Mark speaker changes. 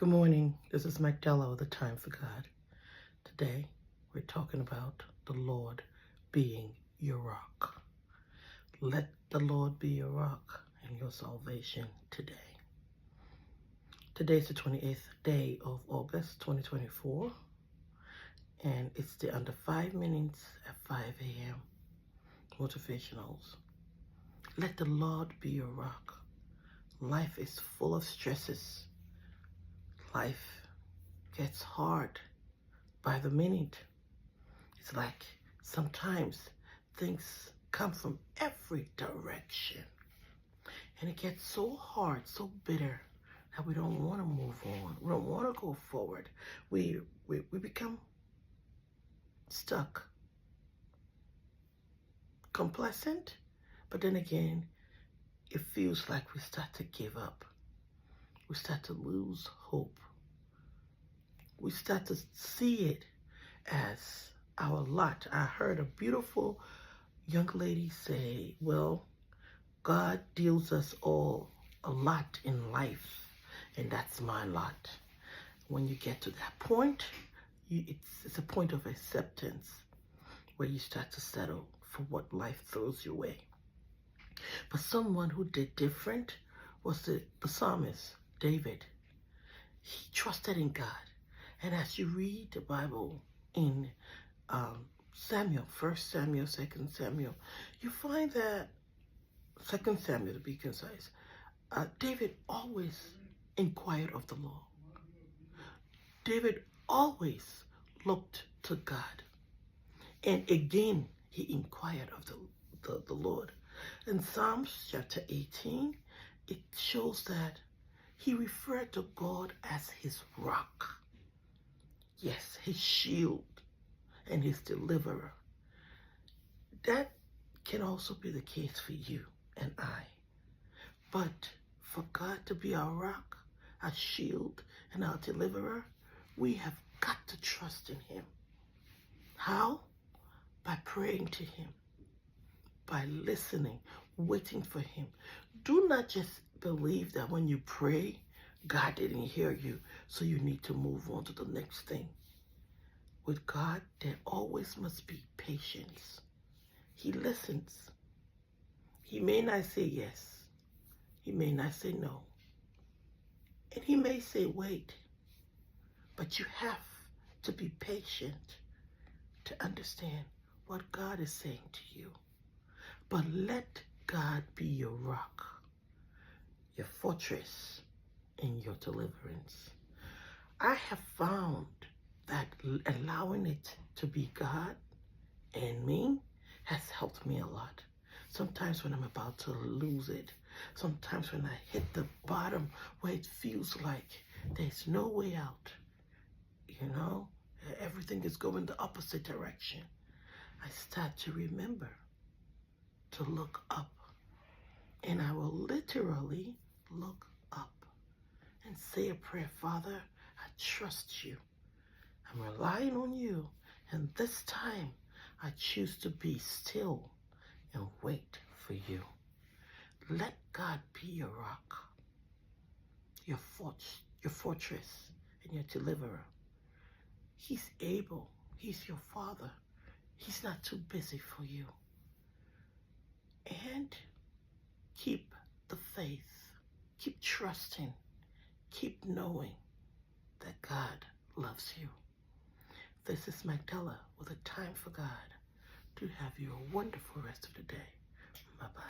Speaker 1: Good morning. This is Magdala with the Time for God. Today, we're talking about the Lord being your rock. Let the Lord be your rock and your salvation today. Today is the 28th day of August 2024, and it's the under 5 minutes at 5 a.m. motivationals. Let the Lord be your rock. Life is full of stresses. Life gets hard by the minute. It's like sometimes things come from every direction, and it gets so hard, so bitter, that we don't want to move on. We don't want to go forward. We become stuck, complacent, but then again, it feels like we start to give up. We start to lose hope. We start to see it as our lot. I heard a beautiful young lady say, well, God deals us all a lot in life, and that's my lot. When you get to that point, it's a point of acceptance where you start to settle for what life throws your way. But someone who did different was the psalmist, David. He trusted in God. And as you read the Bible in Samuel, 1 Samuel, 2 Samuel, you find that 2 Samuel, to be concise, David always inquired of the Lord. David always looked to God. And again, he inquired of the Lord. In Psalms chapter 18, it shows that he referred to God as his rock. Yes, his shield and his deliverer. That can also be the case for you and I. But for God to be our rock, our shield, and our deliverer, we have got to trust in him. How? By praying to him, by listening, waiting for him. Do not just believe that when you pray, God didn't hear you, so you need to move on to the next thing. With God, there always must be patience. He listens. He may not say yes. He may not say no. And he may say wait. But you have to be patient to understand what God is saying to you. But let God be your rock, your fortress, and your deliverance. I have found that allowing it to be God and me has helped me a lot. Sometimes when I'm about to lose it, sometimes when I hit the bottom where it feels like there's no way out, everything is going the opposite direction, I start to remember to look up. And I will literally look up and say a prayer. Father, I trust you. I'm relying on you. And this time, I choose to be still and wait for you. Let God be your rock, your fortress, and your deliverer. He's able. He's your Father. He's not too busy for you. And keep the faith. Keep trusting. Keep knowing that God loves you. This is Magdala with a Time for God. Do have you a wonderful rest of the day. Bye-bye.